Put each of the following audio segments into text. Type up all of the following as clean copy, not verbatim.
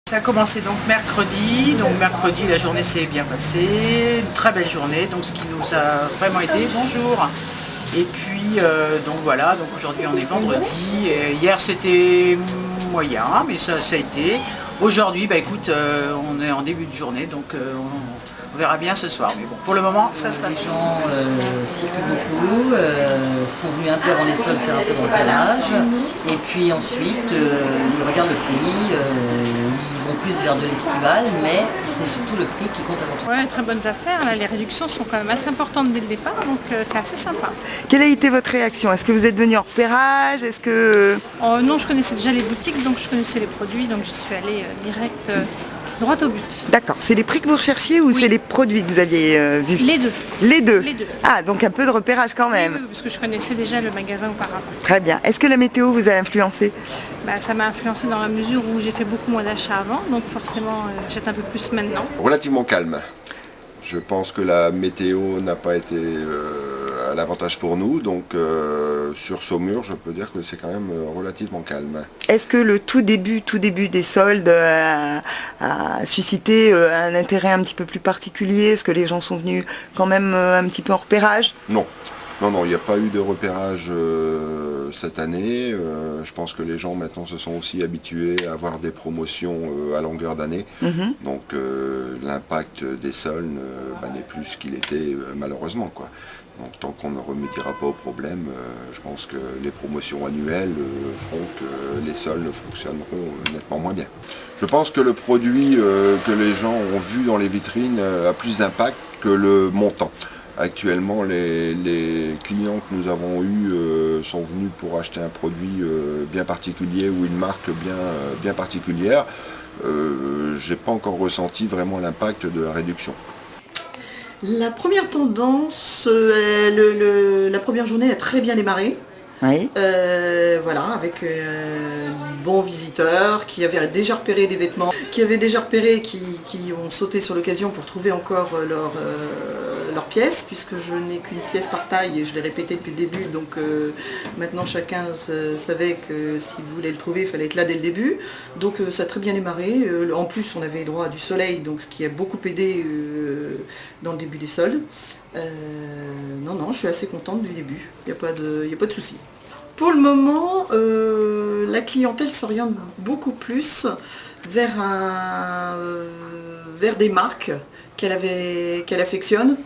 Ça a commencé donc mercredi, la journée s'est bien passée, une très belle journée, donc ce qui nous a vraiment aidé. Bonjour. Et puis donc voilà, donc aujourd'hui on est vendredi, et hier c'était moyen, mais ça a été. Aujourd'hui, bah écoute, on est en début de journée, donc on verra bien ce soir. Mais bon, pour le moment, ça se passe. Les gens circulent beaucoup, sont venus un peu avant les sols faire un peu de repérage, et puis ensuite ils regardent le prix, ils vont plus vers de l'estival, mais c'est surtout le prix qui compte avant tout. Ouais, très bonnes affaires, là, les réductions sont quand même assez importantes dès le départ, donc c'est assez sympa. Quelle a été votre réaction? Est-ce que vous êtes venu en repérage? Est-ce que... Non, je connaissais déjà les boutiques, donc je connaissais les produits, donc je suis allée direct droit au but. D'accord, c'est les prix que vous recherchiez ou Oui. c'est les produits que vous aviez vus? Les deux. Les deux. Les deux. Ah, donc un peu de repérage quand même. Oui, parce que je connaissais déjà le magasin auparavant. Très bien. Est-ce que la météo vous a influencé? Bah, ça m'a influencé dans la mesure où j'ai fait beaucoup moins d'achats avant, donc forcément j'achète un peu plus maintenant. Relativement calme. Je pense que la météo n'a pas été à l'avantage pour nous, donc sur Saumur, je peux dire que c'est quand même relativement calme. Est-ce que le tout début des soldes a suscité un intérêt un petit peu plus particulier? Est-ce que les gens sont venus quand même un petit peu en repérage? Non, il n'y a pas eu de repérage cette année. Je pense que les gens maintenant se sont aussi habitués à avoir des promotions à longueur d'année. Donc l'impact des soldes n'est plus ce qu'il était malheureusement, quoi. Donc tant qu'on ne remédiera pas au problème, je pense que les promotions annuelles feront que les soldes fonctionneront nettement moins bien. Je pense que le produit que les gens ont vu dans les vitrines a plus d'impact que le montant. Actuellement, les clients que nous avons eus sont venus pour acheter un produit bien particulier ou une marque bien particulière. Je n'ai pas encore ressenti vraiment l'impact de la réduction. La première tendance, la première journée a très bien démarré. Oui. Voilà, avec bons visiteurs qui avaient déjà repéré des vêtements, qui ont sauté sur l'occasion pour trouver encore leurs pièces, puisque je n'ai qu'une pièce par taille et je l'ai répété depuis le début, donc maintenant chacun savait que s'il voulait le trouver, il fallait être là dès le début. Donc ça a très bien démarré. En plus, on avait droit à du soleil, donc ce qui a beaucoup aidé dans le début des soldes. Non, je suis assez contente du début, il n'y a pas de souci. Pour le moment, la clientèle s'oriente beaucoup plus vers des marques qu'elle affectionne,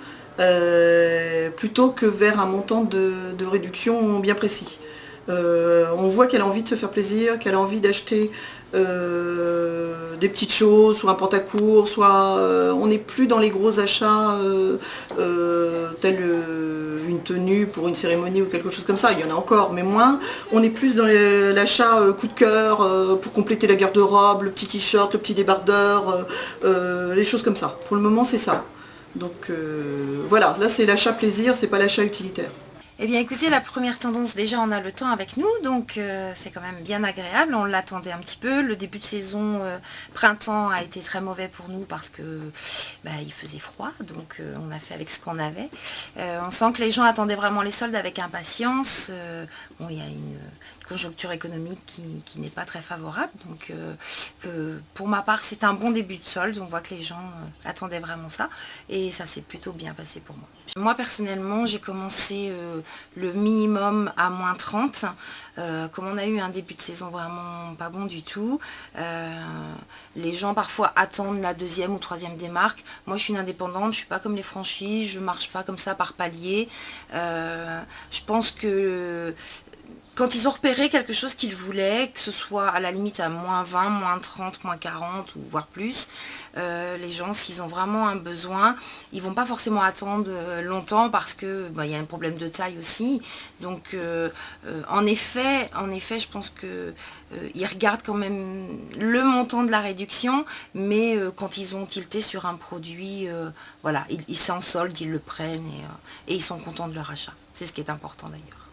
plutôt que vers un montant de réduction bien précis. On voit qu'elle a envie de se faire plaisir, qu'elle a envie d'acheter des petites choses, soit un pantacourt, soit on n'est plus dans les gros achats tels une tenue pour une cérémonie ou quelque chose comme ça, il y en a encore, mais moins. On est plus dans l'achat coup de cœur pour compléter la garde-robe, le petit t-shirt, le petit débardeur, les choses comme ça. Pour le moment, c'est ça. Donc voilà, là c'est l'achat plaisir, c'est pas l'achat utilitaire. Eh bien écoutez, la première tendance, déjà on a le temps avec nous, donc c'est quand même bien agréable, on l'attendait un petit peu. Le début de saison printemps a été très mauvais pour nous parce que il faisait froid, donc on a fait avec ce qu'on avait. On sent que les gens attendaient vraiment les soldes avec impatience. Bon, il y a une conjoncture économique qui n'est pas très favorable, donc pour ma part c'est un bon début de solde, on voit que les gens attendaient vraiment ça et ça s'est plutôt bien passé pour moi. Moi personnellement j'ai commencé le minimum à moins 30, comme on a eu un début de saison vraiment pas bon du tout, les gens parfois attendent la deuxième ou troisième démarque. Moi je suis une indépendante, je suis pas comme les franchises, je marche pas comme ça par palier. Je pense que quand ils ont repéré quelque chose qu'ils voulaient, que ce soit à la limite à moins 20, moins 30, moins 40 ou voire plus, les gens s'ils ont vraiment un besoin, ils vont pas forcément attendre longtemps parce que y a un problème de taille aussi. Donc en effet, je pense que ils regardent quand même le montant de la réduction, mais quand ils ont tilté sur un produit, voilà, ils s'en soldent, ils le prennent et ils sont contents de leur achat. C'est ce qui est important d'ailleurs.